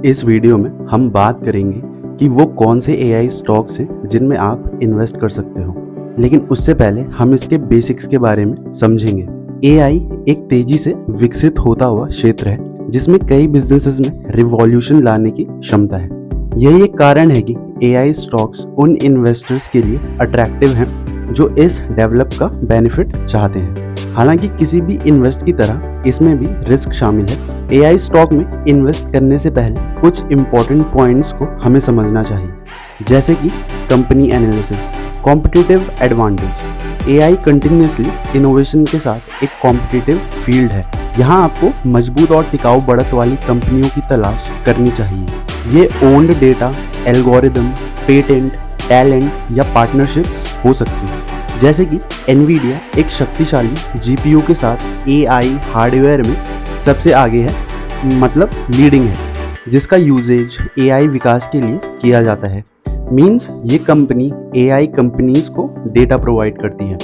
इस वीडियो में हम बात करेंगे कि वो कौन से एआई स्टॉक्स हैं जिनमें आप इन्वेस्ट कर सकते हो। लेकिन उससे पहले हम इसके बेसिक्स के बारे में समझेंगे। एआई एक तेजी से विकसित होता हुआ क्षेत्र है जिसमें कई बिजनेसेस में रिवॉल्यूशन लाने की क्षमता है। यही एक कारण है कि एआई स्टॉक्स उन इन्वेस्टर्स के लिए अट्रैक्टिव हैं जो इस डेवलप का बेनिफिट चाहते हैं। हालांकि किसी भी इन्वेस्ट की तरह इसमें भी रिस्क शामिल है। एआई स्टॉक में इन्वेस्ट करने से पहले कुछ इंपॉर्टेंट पॉइंट्स को हमें समझना चाहिए, जैसे कि company analysis, competitive advantage. AI continuously innovation के साथ एक कॉम्पिटिटिव फील्ड है। यहाँ आपको मजबूत और टिकाऊ बढ़त वाली कंपनियों की तलाश करनी चाहिए। ये owned data, algorithm, patent, talent या पार्टनरशिप्स हो सकती है। जैसे कि एनवीडिया एक शक्तिशाली जीपीयू के साथ एआई हार्डवेयर में सबसे आगे है, मतलब लीडिंग है, जिसका यूजेज एआई विकास के लिए किया जाता है। मींस ये कंपनी एआई कंपनीज को डेटा प्रोवाइड करती है।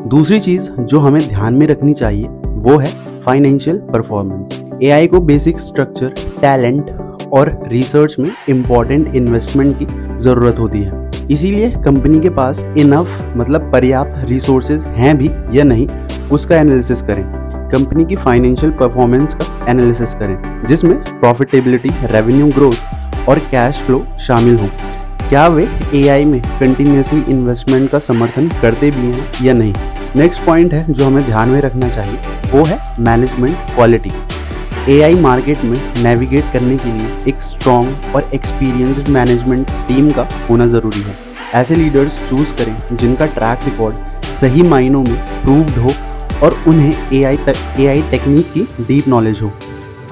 दूसरी चीज़ जो हमें ध्यान में रखनी चाहिए वो है फाइनेंशियल परफॉर्मेंस। एआई को बेसिक स्ट्रक्चर, टैलेंट और रिसर्च में इम्पॉर्टेंट इन्वेस्टमेंट की ज़रूरत होती है। इसीलिए कंपनी के पास इनफ मतलब पर्याप्त रिसोर्सेज हैं भी या नहीं, उसका एनालिसिस करें। कंपनी की फाइनेंशियल परफॉर्मेंस का एनालिसिस करें, जिसमें प्रॉफिटेबिलिटी, रेवेन्यू ग्रोथ और कैश फ्लो शामिल हो। क्या वे एआई में कंटिन्यूसली इन्वेस्टमेंट का समर्थन करते भी हैं या नहीं। नेक्स्ट पॉइंट है जो हमें ध्यान में रखना चाहिए, वो है मैनेजमेंट क्वालिटी। एआई मार्केट में नेविगेट करने के लिए एक स्ट्रॉन्ग और एक्सपीरियंस्ड मैनेजमेंट टीम का होना ज़रूरी है। ऐसे लीडर्स चूज़ करें जिनका ट्रैक रिकॉर्ड सही मायनों में प्रूव्ड हो और उन्हें एआई टेक्निक की डीप नॉलेज हो।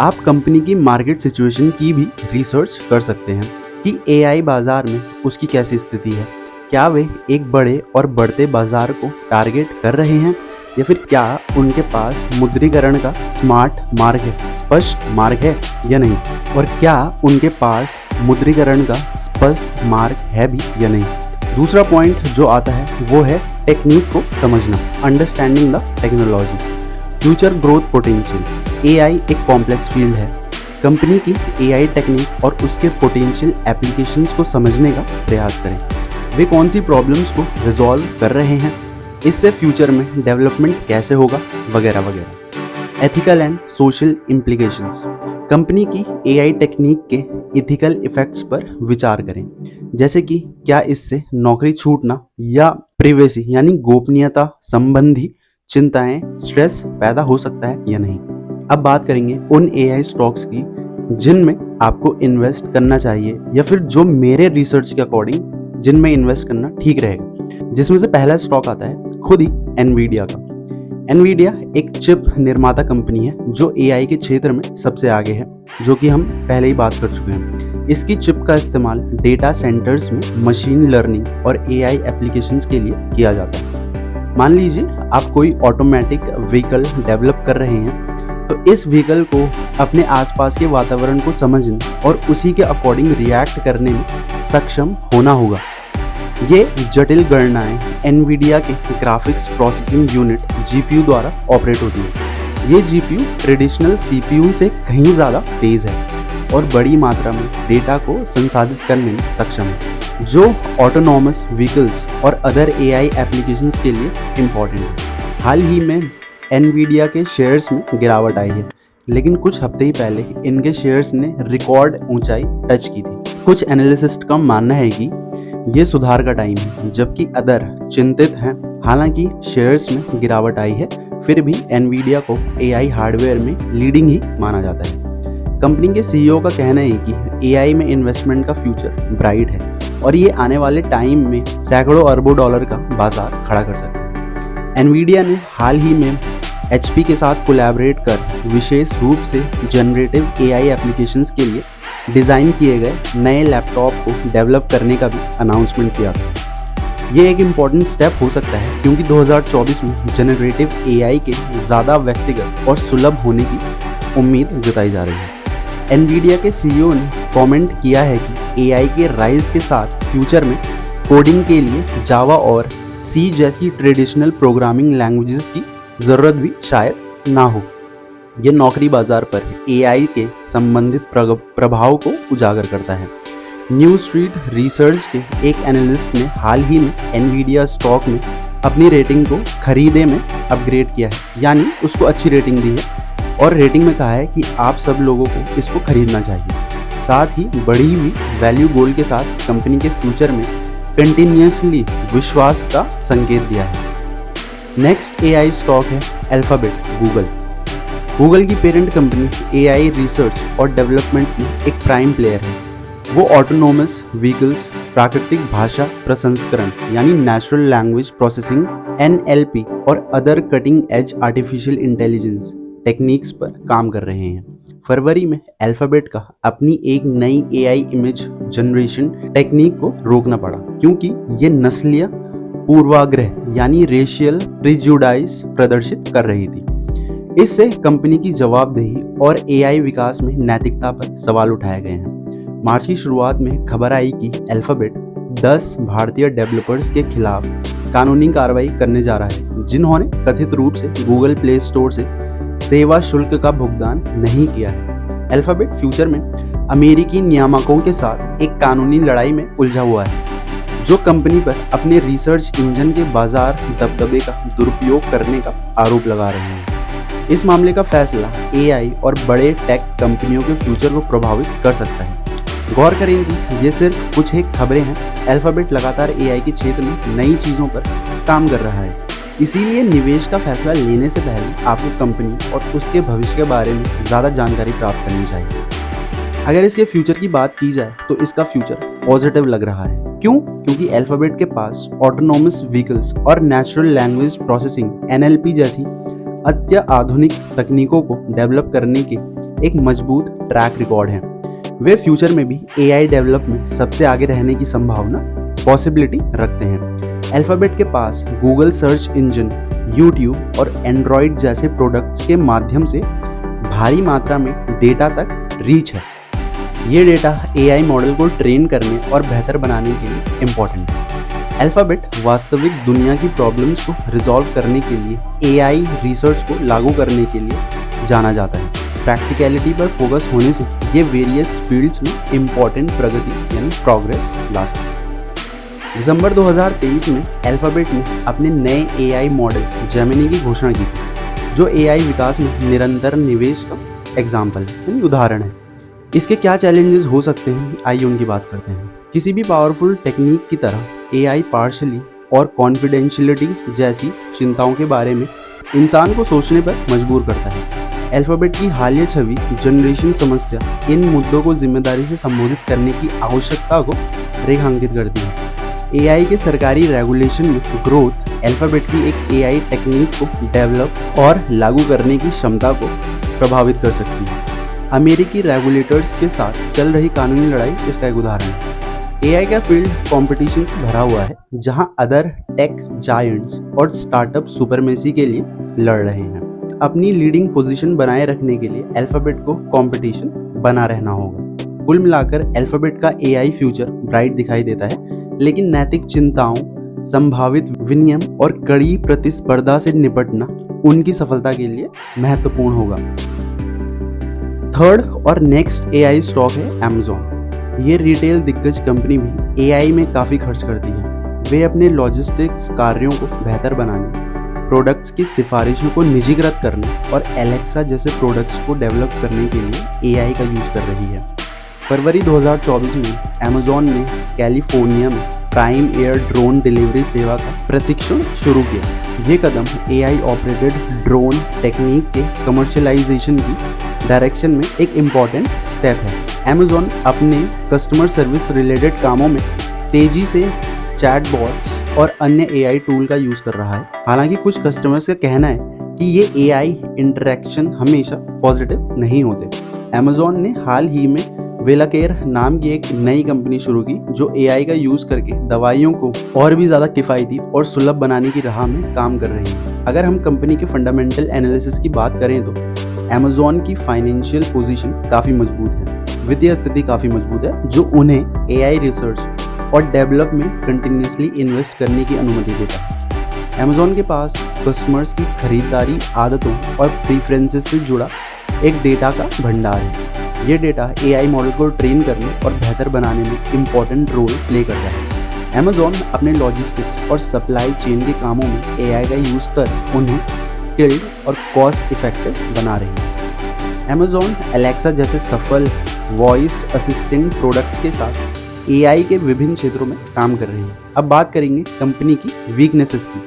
आप कंपनी की मार्केट सिचुएशन की भी रिसर्च कर सकते हैं कि एआई बाज़ार में उसकी कैसी स्थिति है। क्या वे एक बड़े और बढ़ते बाज़ार को टारगेट कर रहे हैं या फिर क्या उनके पास मुद्रीकरण का स्मार्ट मार्ग है, स्पष्ट मार्ग है या नहीं, और क्या उनके पास मुद्रीकरण का स्पष्ट मार्ग है भी या नहीं। दूसरा पॉइंट जो आता है वो है टेक्निक को समझना, understanding the technology. Future growth potential. AI एक कॉम्प्लेक्स फील्ड है। कंपनी की एआई टेक्निक और उसके पोटेंशियल एप्लीकेशंस को समझने का प्रयास करें। वे कौन सी प्रॉब्लम्स को रिजॉल्व कर रहे हैं, इससे फ्यूचर में डेवलपमेंट कैसे होगा, वगैरह वगैरह। Ethical and social implications. Company की एआई टेक्निक के एथिकल इफेक्ट्स पर विचार करें, जैसे कि क्या इससे नौकरी छूटना या प्राइवेसी यानी गोपनीयता संबंधी चिंताएं, स्ट्रेस पैदा हो सकता है या नहीं। अब बात करेंगे उन एआई स्टॉक्स की जिनमें आपको इन्वेस्ट करना चाहिए या फिर जो मेरे रिसर्च के अकॉर्डिंग जिनमें इन्वेस्ट करना ठीक रहेगा। जिसमें से पहला स्टॉक आता है खुद ही एनवीडिया का। एनवीडिया एक चिप निर्माता कंपनी है जो एआई के क्षेत्र में सबसे आगे है, जो कि हम पहले ही बात कर चुके हैं। इसकी चिप का इस्तेमाल डेटा सेंटर्स में मशीन लर्निंग और एआई एप्लीकेशंस के लिए किया जाता है। मान लीजिए आप कोई ऑटोमेटिक व्हीकल डेवलप कर रहे हैं, तो इस व्हीकल को अपने आसपास के वातावरण को समझने और उसी के अकॉर्डिंग रिएक्ट करने में सक्षम होना होगा। ये जटिल गणनाएं एनवीडिया के ग्राफिक्स प्रोसेसिंग यूनिट जीपीयू द्वारा ऑपरेट होती है। ये जीपीयू ट्रेडिशनल सीपीयू से कहीं ज़्यादा तेज़ है और बड़ी मात्रा में डेटा को संसाधित करने में सक्षम है, जो ऑटोनॉमस व्हीकल्स और अदर एआई एप्लीकेशंस के लिए इम्पॉर्टेंट है। हाल ही में एनवीडिया के शेयर्स में गिरावट आई है, लेकिन कुछ हफ्ते ही पहले इनके शेयर्स ने रिकॉर्ड ऊंचाई टच की थी। कुछ एनालिसिस्ट का मानना है कि ये सुधार का टाइम है, जबकि अदर चिंतित हैं। हालांकि शेयर्स में गिरावट आई है, फिर भी एनवीडिया को एआई हार्डवेयर में लीडिंग ही माना जाता है। कंपनी के सीईओ का कहना है कि एआई में इन्वेस्टमेंट का फ्यूचर ब्राइट है और ये आने वाले टाइम में सैकड़ों अरबों डॉलर का बाजार खड़ा कर सकता है। एनवीडिया ने हाल ही में एचपी के साथ कोलैबोरेट कर विशेष रूप से जनरेटिव एआई एप्लीकेशंस के लिए डिज़ाइन किए गए नए लैपटॉप को डेवलप करने का भी अनाउंसमेंट किया था। ये एक इम्पॉर्टेंट स्टेप हो सकता है क्योंकि 2024 में जनरेटिव एआई के ज़्यादा व्यक्तिगत और सुलभ होने की उम्मीद जताई जा रही है। एनवीडिया के सीईओ ने कमेंट किया है कि एआई के राइज के साथ फ्यूचर में कोडिंग के लिए जावा और सी जैसी ट्रेडिशनल प्रोग्रामिंग लैंग्वेजेस की ज़रूरत भी शायद ना हो। ये नौकरी बाजार पर एआई के संबंधित प्रभाव को उजागर करता है। न्यू स्ट्रीट रिसर्च के एक एनालिस्ट ने हाल ही में एनवीडिया स्टॉक में अपनी रेटिंग को खरीदे में अपग्रेड किया है, यानी उसको अच्छी रेटिंग दी है और रेटिंग में कहा है कि आप सब लोगों को इसको खरीदना चाहिए। साथ ही बढ़ी हुई वैल्यू गोल के साथ कंपनी के फ्यूचर में कंटिन्यूसली विश्वास का संकेत दिया है। नेक्स्ट एआई स्टॉक है अल्फाबेट, गूगल की पेरेंट कंपनी एआई रिसर्च और डेवलपमेंट में एक प्राइम प्लेयर है। वो ऑटोनोमस व्हीकल्स, प्राकृतिक भाषा प्रसंस्करण यानी नेचुरल लैंग्वेज प्रोसेसिंग NLP और other cutting edge artificial intelligence techniques पर काम कर रहे हैं। फरवरी में अल्फाबेट का अपनी एक नई एआई इमेज जनरेशन टेक्निक को रोकना पड़ा क्योंकि ये नस्लीय पूर्वाग्रह यानी रेशियल प्रिजुडाइस प्रदर्शित कर रही थी। इससे कंपनी की जवाबदेही और एआई विकास में नैतिकता पर सवाल उठाए गए हैं। मार्च की शुरुआत में खबर आई कि अल्फाबेट 10 भारतीय डेवलपर्स के खिलाफ कानूनी कार्रवाई करने जा रहा है, जिन्होंने कथित रूप से गूगल प्ले स्टोर से सेवा शुल्क का भुगतान नहीं किया है। अल्फाबेट फ्यूचर में अमेरिकी नियामकों के साथ एक कानूनी लड़ाई में उलझा हुआ है, जो कंपनी पर अपने रिसर्च इंजन के बाजार दबदबे का दुरुपयोग करने का आरोप लगा रहे हैं। इस मामले का फैसला एआई और बड़े टेक कंपनियों के फ्यूचर को प्रभावित कर सकता है। गौर करें कि ये सिर्फ कुछ एक खबरें हैं। अल्फाबेट लगातार एआई के क्षेत्र में नई चीज़ों पर काम कर रहा है, इसीलिए निवेश का फैसला लेने से पहले आपको कंपनी और उसके भविष्य के बारे में ज़्यादा जानकारी प्राप्त करनी चाहिए। अगर इसके फ्यूचर की बात की जाए तो इसका फ्यूचर पॉजिटिव लग रहा है। क्यों? क्योंकि अल्फाबेट के पास ऑटोनोमस व्हीकल्स और नेचुरल लैंग्वेज प्रोसेसिंग NLP जैसी अत्याधुनिक तकनीकों को डेवलप करने के एक मजबूत ट्रैक रिकॉर्ड है। वे फ्यूचर में भी एआई डेवलप में सबसे आगे रहने की संभावना पॉसिबिलिटी रखते हैं। अल्फाबेट के पास गूगल सर्च इंजन, यूट्यूब और एंड्रॉयड जैसे प्रोडक्ट्स के माध्यम से भारी मात्रा में डेटा तक रीच है। ये डेटा एआई मॉडल को ट्रेन करने और बेहतर बनाने के लिए इम्पोर्टेंट है। अल्फाबेट वास्तविक दुनिया की प्रॉब्लम्स को रिजॉल्व करने के लिए एआई रिसर्च को लागू करने के लिए जाना जाता है। प्रैक्टिकलिटी पर फोकस होने से ये वेरियस फील्ड्स में इम्पॉर्टेंट प्रगति यानी प्रोग्रेस ला सकते हैं। दिसंबर 2023 में अल्फाबेट ने अपने नए एआई मॉडल जेमिनी की घोषणा की थी, जो एआई विकास में निरंतर निवेश का एग्जाम्पल यानी उदाहरण है। इसके क्या चैलेंजेस हो सकते हैं, आइए उनकी बात करते हैं। किसी भी पावरफुल टेक्निक की तरह एआई पार्शली और कॉन्फिडेंशियलिटी जैसी चिंताओं के बारे में इंसान को सोचने पर मजबूर करता है। अल्फाबेट की हालिया छवि जनरेशन समस्या इन मुद्दों को जिम्मेदारी से संबोधित करने की आवश्यकता को रेखांकित करती है। एआई के सरकारी रेगुलेशन में ग्रोथ अल्फाबेट की एक एआई टेक्निक को डेवलप और लागू करने की क्षमता को प्रभावित कर सकती है। अमेरिकी रेगुलेटर्स के साथ चल रही कानूनी लड़ाई इसका एक उदाहरण है। एआई का फील्ड कॉम्पिटिशन से भरा हुआ है, जहां अदर टेक जायंट्स और स्टार्टअप सुपरमेसी के लिए लड़ रहे हैं। अपनी लीडिंग पोजीशन बनाए रखने के लिए अल्फाबेट को कंपटीशन बना रहना होगा। कुल मिलाकर अल्फाबेट का एआई फ्यूचर ब्राइट दिखाई देता है, लेकिन नैतिक चिंताओं, संभावित विनियम और कड़ी प्रतिस्पर्धा से निपटना उनकी सफलता के लिए महत्वपूर्ण होगा। थर्ड और नेक्स्ट एआई स्टॉक है Amazon। ये रिटेल दिग्गज कंपनी भी एआई में काफ़ी खर्च करती है। वे अपने लॉजिस्टिक्स कार्यों को बेहतर बनाने, प्रोडक्ट्स की सिफारिशों को निजीकृत करने और एलेक्सा जैसे प्रोडक्ट्स को डेवलप करने के लिए एआई का यूज़ कर रही है। फरवरी 2024 में Amazon ने कैलिफोर्निया में प्राइम एयर ड्रोन डिलीवरी सेवा का प्रशिक्षण शुरू किया। ये कदम एआई ऑपरेटेड ड्रोन टेक्निक के कमर्शियलाइजेशन की डायरेक्शन में एक इम्पॉर्टेंट स्टेप है। Amazon अपने कस्टमर सर्विस रिलेटेड कामों में तेजी से चैटबॉट्स और अन्य एआई टूल का यूज़ कर रहा है। हालांकि कुछ कस्टमर्स का कहना है कि ये एआई इंटरेक्शन हमेशा पॉजिटिव नहीं होते। Amazon ने हाल ही में वेलाकेयर नाम की एक नई कंपनी शुरू की, जो एआई का यूज़ करके दवाइयों को और भी ज़्यादा किफ़ायती और सुलभ बनाने की राह में काम कर रही है। अगर हम कंपनी के फंडामेंटल एनालिसिस की बात करें तो Amazon की फाइनेंशियल पोजीशन काफ़ी मजबूत है, वित्तीय स्थिति काफ़ी मजबूत है, जो उन्हें एआई रिसर्च और डेवलप में कंटिन्यूसली इन्वेस्ट करने की अनुमति देता है। अमेज़ॉन के पास कस्टमर्स की खरीदारी आदतों और प्रीफरेंसेस से जुड़ा एक डेटा का भंडार है। ये डेटा एआई मॉडल को ट्रेन करने और बेहतर बनाने में इम्पॉर्टेंट रोल प्ले कर रहा है। अमेज़ॉन अपने लॉजिस्टिक्स और सप्लाई चेन के कामों में एआई का यूज़ कर उन्हें स्किल्ड और कॉस्ट इफेक्टिव बना रही है। अमेज़ॉन एलेक्सा जैसे सफल वॉइस असिस्टेंट प्रोडक्ट्स के साथ एआई के विभिन्न क्षेत्रों में काम कर रही है। अब बात करेंगे कंपनी की वीकनेसेस की।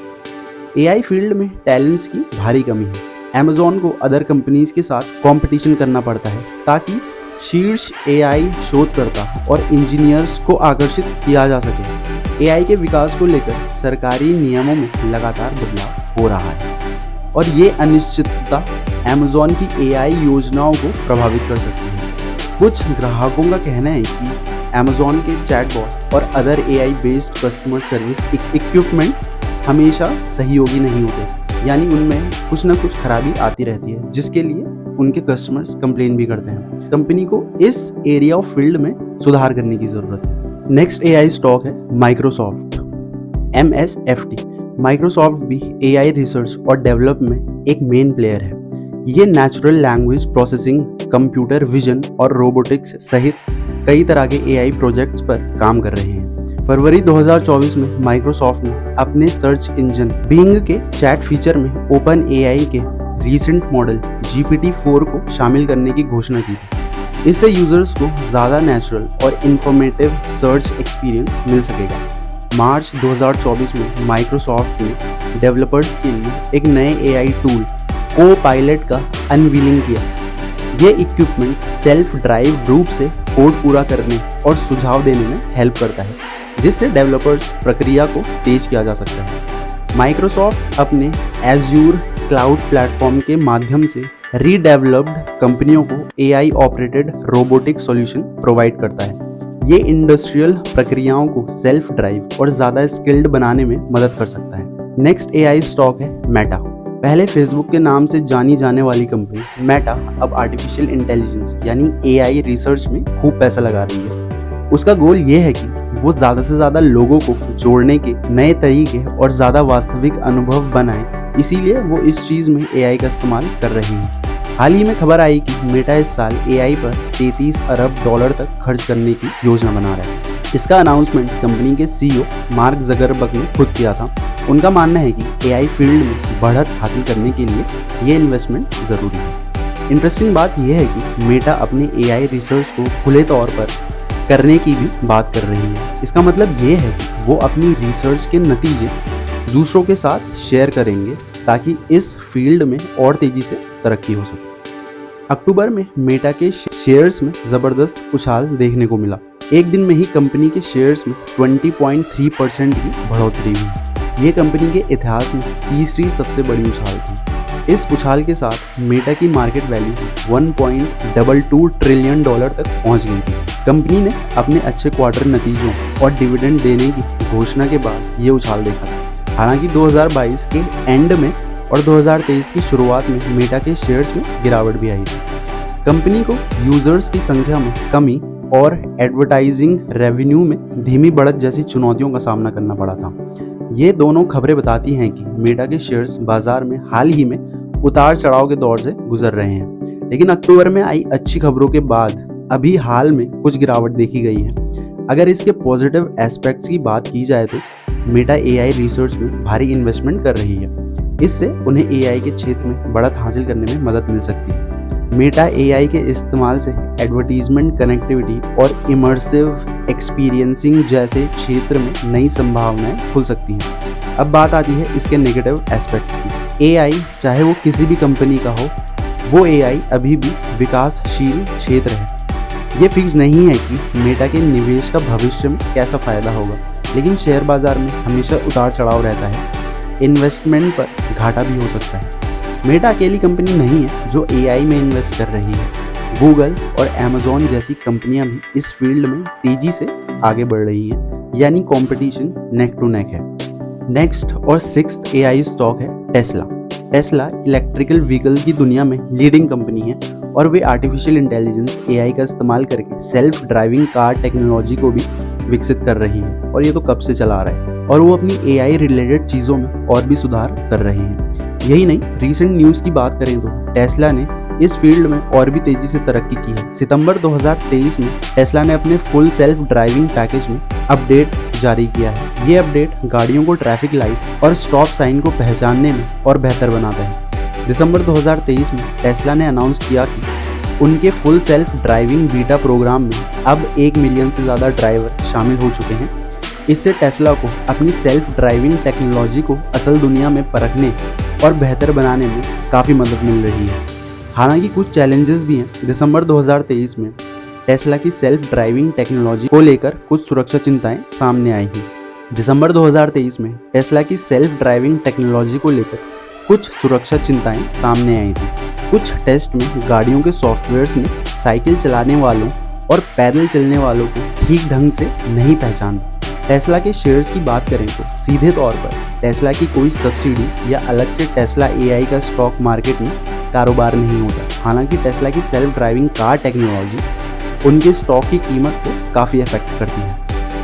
एआई फील्ड में टैलेंट्स की भारी कमी है। अमेज़ॉन को अदर कंपनीज के साथ कंपटीशन करना पड़ता है ताकि शीर्ष एआई शोधकर्ता और इंजीनियर्स को आकर्षित किया जा सके। एआई के विकास को लेकर सरकारी नियमों में लगातार बदलाव हो रहा है और ये अनिश्चितता अमेज़ॉन की एआई योजनाओं को प्रभावित कर सकती है। कुछ ग्राहकों का कहना है कि अमेज़ॉन के चैटबॉट और other AI based customer service equipment हमेशा सहयोगी नहीं होते, यानी उनमें कुछ ना कुछ खराबी आती रहती है जिसके लिए उनके कस्टमर्स कंप्लेन भी करते हैं। कंपनी को इस एरिया ऑफ फील्ड में सुधार करने की ज़रूरत है। नेक्स्ट एआई स्टॉक है माइक्रोसॉफ्ट, MSFT। माइक्रोसॉफ्ट भी एआई रिसर्च और डेवलप में एक मेन प्लेयर है। ये natural language processing, computer vision और रोबोटिक्स सहित कई तरह के एआई प्रोजेक्ट्स पर काम कर रहे हैं। फरवरी 2024 में माइक्रोसॉफ्ट ने अपने सर्च इंजन बिंग के चैट फीचर में ओपन एआई के रीसेंट मॉडल GPT-4 को शामिल करने की घोषणा की थी। इससे यूजर्स को ज़्यादा नेचुरल और इंफॉर्मेटिव सर्च एक्सपीरियंस मिल सकेगा। मार्च 2024 में माइक्रोसॉफ्ट ने डेवलपर्स के लिए एक नए एआई टूल को-पायलट का अनवीलिंग किया। ये इक्विपमेंट सेल्फ ड्राइव रूप से कोड पूरा करने और सुझाव देने में हेल्प करता है, जिससे डेवलपर्स प्रक्रिया को तेज किया जा सकता है। माइक्रोसॉफ्ट अपने एज्यूर क्लाउड प्लेटफॉर्म के माध्यम से रीडेवलप्ड कंपनियों को AI operated robotic solution provide करता है। ये इंडस्ट्रियल प्रक्रियाओं को सेल्फ ड्राइव और ज़्यादा स्किल्ड बनाने में मदद कर सकता है। नेक्स्ट एआई स्टॉक है मेटा। पहले फेसबुक के नाम से जानी जाने वाली कंपनी मेटा अब आर्टिफिशियल इंटेलिजेंस यानी एआई रिसर्च में खूब पैसा लगा रही है। उसका गोल ये है कि वो ज़्यादा से ज़्यादा लोगों को जोड़ने के नए तरीके और ज़्यादा वास्तविक अनुभव बनाए, इसीलिए वो इस चीज़ में एआई का इस्तेमाल कर रही है। हाल ही में खबर आई कि मेटा इस साल एआई पर 33 अरब डॉलर तक खर्च करने की योजना बना रहा है। इसका अनाउंसमेंट कंपनी के CEO मार्क ज़करबर्ग ने खुद किया था। उनका मानना है कि एआई फील्ड में बढ़त हासिल करने के लिए ये इन्वेस्टमेंट ज़रूरी है। इंटरेस्टिंग बात यह है कि मेटा अपने एआई रिसर्च को खुले तौर पर करने की भी बात कर रही है। इसका मतलब ये है कि वो अपनी रिसर्च के नतीजे दूसरों के साथ शेयर करेंगे ताकि इस फील्ड में और तेज़ी से तरक्की हो सके। अक्टूबर में मेटा के शेयर्स में ज़बरदस्त उछाल देखने को मिला। एक दिन में ही कंपनी के शेयर्स में 20.3% की बढ़ोतरी हुई। ये कंपनी के इतिहास में तीसरी सबसे बड़ी उछाल थी। इस उछाल के साथ मेटा की मार्केट वैल्यू 1.22 ट्रिलियन डॉलर तक पहुंच गई थी। कंपनी ने अपने अच्छे क्वार्टर नतीजों और डिविडेंड देने की घोषणा के बाद ये उछाल देखा था। हालांकि 2022 के एंड में और 2023 की शुरुआत में मेटा के शेयर्स में गिरावट भी आई थी। कंपनी को यूजर्स की संख्या में कमी और एडवर्टाइजिंग रेवेन्यू में धीमी बढ़त जैसी चुनौतियों का सामना करना पड़ा था। ये दोनों खबरें बताती हैं कि मेटा के शेयर्स बाजार में हाल ही में उतार चढ़ाव के दौर से गुजर रहे हैं, लेकिन अक्टूबर में आई अच्छी खबरों के बाद अभी हाल में कुछ गिरावट देखी गई है। अगर इसके पॉजिटिव एस्पेक्ट्स की बात की जाए तो मेटा एआई रिसर्च में भारी इन्वेस्टमेंट कर रही है। इससे उन्हें एआई के क्षेत्र में बढ़त हासिल करने में मदद मिल सकती है। मेटा एआई के इस्तेमाल से एडवर्टीजमेंट, कनेक्टिविटी और इमर्सिव एक्सपीरियंसिंग जैसे क्षेत्र में नई संभावनाएं खुल सकती हैं। अब बात आती है इसके नेगेटिव एस्पेक्ट्स की। एआई चाहे वो किसी भी कंपनी का हो, वो एआई अभी भी विकासशील क्षेत्र है। ये फिक्स नहीं है कि मेटा के निवेश का भविष्य में कैसा फायदा होगा, लेकिन शेयर बाजार में हमेशा उतार चढ़ाव रहता है। इन्वेस्टमेंट पर घाटा भी हो सकता है। मेटा अकेली कंपनी नहीं है जो एआई में इन्वेस्ट कर रही है। गूगल और अमेज़ॉन जैसी कंपनियां भी इस फील्ड में तेजी से आगे बढ़ रही हैं, यानी कंपटीशन नेक टू नेक है। नेक्स्ट और सिक्स्थ एआई स्टॉक है टेस्ला। टेस्ला इलेक्ट्रिकल व्हीकल की दुनिया में लीडिंग कंपनी है और वे आर्टिफिशियल इंटेलिजेंस एआई का इस्तेमाल करके सेल्फ ड्राइविंग कार टेक्नोलॉजी को भी विकसित कर रही है, और ये तो कब से चला आ रहा है। और वो अपनी AI रिलेटेड चीज़ों में और भी सुधार कर रहे हैं। यही नहीं, रीसेंट न्यूज़ की बात करें तो टेस्ला ने इस फील्ड में और भी तेज़ी से तरक्की की है। सितंबर 2023 में टेस्ला ने अपने फुल सेल्फ ड्राइविंग पैकेज में अपडेट जारी किया है। ये अपडेट गाड़ियों को ट्रैफिक लाइट और स्टॉप साइन को पहचानने में और बेहतर बनाता है। दिसंबर 2023 में टेस्ला ने अनाउंस किया कि उनके full self driving beta program में अब 1 मिलियन से ज़्यादा ड्राइवर शामिल हो चुके हैं। इससे टेस्ला को अपनी सेल्फ ड्राइविंग टेक्नोलॉजी को असल दुनिया में परखने और बेहतर बनाने में काफ़ी मदद मिल रही है। हालांकि कुछ चैलेंजेस भी हैं। दिसंबर 2023 में टेस्ला की सेल्फ ड्राइविंग टेक्नोलॉजी को लेकर कुछ सुरक्षा चिंताएं सामने आई हैं। दिसंबर 2023 में टेस्ला की सेल्फ ड्राइविंग टेक्नोलॉजी को लेकर कुछ सुरक्षा चिंताएं सामने आई थी। कुछ टेस्ट में गाड़ियों के सॉफ्टवेयर्स ने साइकिल चलाने वालों और पैदल चलने वालों को ठीक ढंग से नहीं पहचाना। टेस्ला के शेयर्स की बात करें तो सीधे तौर पर टेस्ला की कोई सब्सिडी या अलग से टेस्ला AI का स्टॉक मार्केट में कारोबार नहीं होता। हालांकि टेस्ला की सेल्फ ड्राइविंग कार टेक्नोलॉजी उनके स्टॉक की कीमत को काफ़ी अफेक्ट करती है।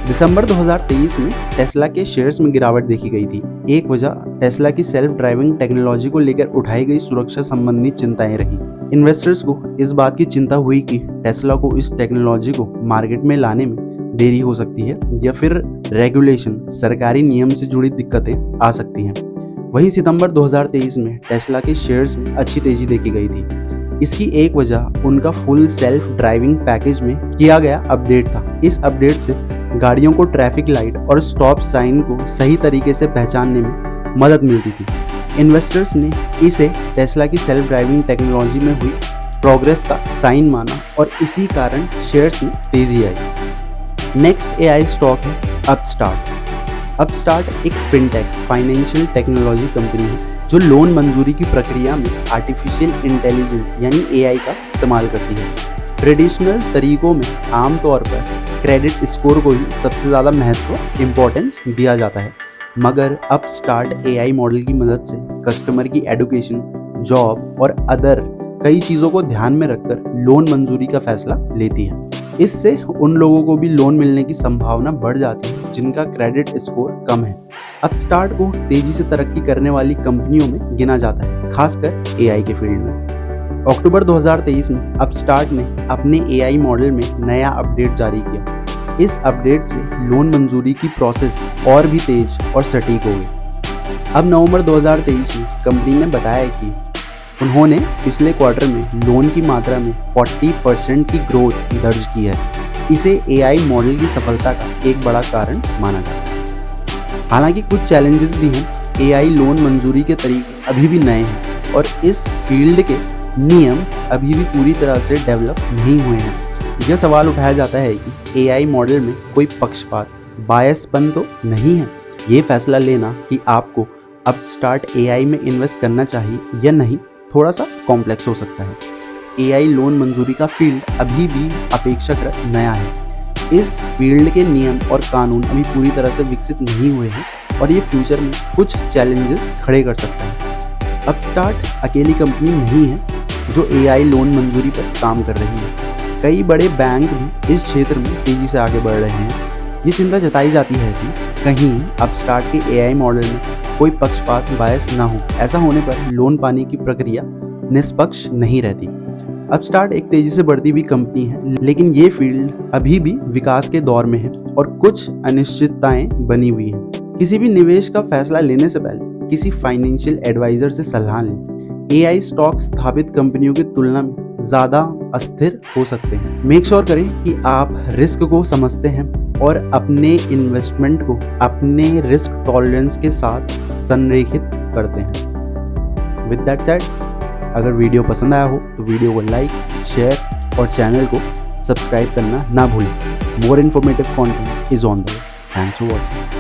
दिसंबर 2023 में टेस्ला के शेयर्स में गिरावट देखी गई थी। एक वजह टेस्ला की सेल्फ ड्राइविंग टेक्नोलॉजी को लेकर उठाई गई सुरक्षा संबंधी चिंताएं रही। इन्वेस्टर्स को इस बात की चिंता हुई कि टेस्ला को इस टेक्नोलॉजी को मार्केट में लाने में देरी हो सकती है या फिर रेगुलेशन सरकारी नियम से जुड़ी दिक्कतें आ सकती हैं। वहीं सितंबर 2023 में टेस्ला के शेयर्स में अच्छी तेजी देखी गई थी। इसकी एक वजह उनका फुल सेल्फ ड्राइविंग पैकेज में किया गया अपडेट था। इस अपडेट से गाड़ियों को ट्रैफिक लाइट और स्टॉप साइन को सही तरीके से पहचानने में मदद मिलती थी। इन्वेस्टर्स ने इसे टेस्ला की सेल्फ ड्राइविंग टेक्नोलॉजी में हुई प्रोग्रेस का साइन माना और इसी कारण शेयर्स में तेजी आई। नेक्स्ट AI स्टॉक है अपस्टार्ट। अपस्टार्ट एक फिनटेक फाइनेंशियल टेक्नोलॉजी कंपनी है जो लोन मंजूरी की प्रक्रिया में आर्टिफिशियल इंटेलिजेंस यानी AI का इस्तेमाल करती है। ट्रेडिशनल तरीकों में आमतौर पर क्रेडिट स्कोर को ही सबसे ज़्यादा महत्व इम्पोर्टेंस दिया जाता है, मगर अपस्टार्ट AI मॉडल की मदद से कस्टमर की एडुकेशन, जॉब और अदर कई चीज़ों को ध्यान में रखकर लोन मंजूरी का फैसला लेती है। इससे उन लोगों को भी लोन मिलने की संभावना बढ़ जाती है जिनका क्रेडिट स्कोर कम है। अपस्टार्ट को तेजी से तरक्की करने वाली कंपनियों में गिना जाता है, खासकर AI के फील्ड में। अक्टूबर 2023 में अपस्टार्ट ने अपने AI मॉडल में नया अपडेट जारी किया। इस अपडेट से लोन मंजूरी की प्रोसेस और भी तेज और सटीक हो गई। अब नवंबर 2023 में कंपनी ने बताया कि उन्होंने पिछले क्वार्टर में लोन की मात्रा में 40% की ग्रोथ दर्ज की है। इसे AI मॉडल की सफलता का एक बड़ा कारण माना जाता है। हालांकि कुछ चैलेंजेस भी हैं। AI लोन मंजूरी के तरीके अभी भी नए हैं और इस फील्ड के नियम अभी भी पूरी तरह से डेवलप नहीं हुए हैं। यह सवाल उठाया जाता है कि AI मॉडल में कोई पक्षपात, बायसपन तो नहीं है। ये फैसला लेना कि आपको अपस्टार्ट AI में इन्वेस्ट करना चाहिए या नहीं थोड़ा सा कॉम्प्लेक्स हो सकता है। AI लोन मंजूरी का फील्ड अभी भी अपेक्षाकृत नया है। इस फील्ड के नियम और कानून अभी पूरी तरह से विकसित नहीं हुए हैं और ये फ्यूचर में कुछ चैलेंजेस खड़े कर सकता है। अपस्टार्ट अकेली कंपनी नहीं है जो AI लोन मंजूरी पर काम कर रही है। कई बड़े बैंक भी इस क्षेत्र में तेजी से आगे बढ़ रहे हैं। ये चिंता जताई जाती है कि कहीं अपस्टार्ट के AI मॉडल में कोई पक्षपात, बायस ना हो। ऐसा होने पर लोन पाने की प्रक्रिया निष्पक्ष नहीं रहती। अपस्टार्ट एक तेजी से बढ़ती हुई कंपनी है, लेकिन ये फील्ड अभी भी विकास के दौर में है और कुछ अनिश्चितताएं बनी हुई हैं। किसी भी निवेश का फैसला लेने से पहले किसी फाइनेंशियल एडवाइजर से सलाह लें। AI स्टॉक स्थापित कंपनियों की तुलना में ज़्यादा अस्थिर हो सकते हैं। मेक श्योर करें कि आप रिस्क को समझते हैं और अपने इन्वेस्टमेंट को अपने रिस्क टॉलरेंस के साथ संरेखित करते हैं। विद दैट सेड, अगर वीडियो पसंद आया हो तो वीडियो को लाइक, शेयर और चैनल को सब्सक्राइब करना ना भूलें। More informative content is on the way. Thanks for watching.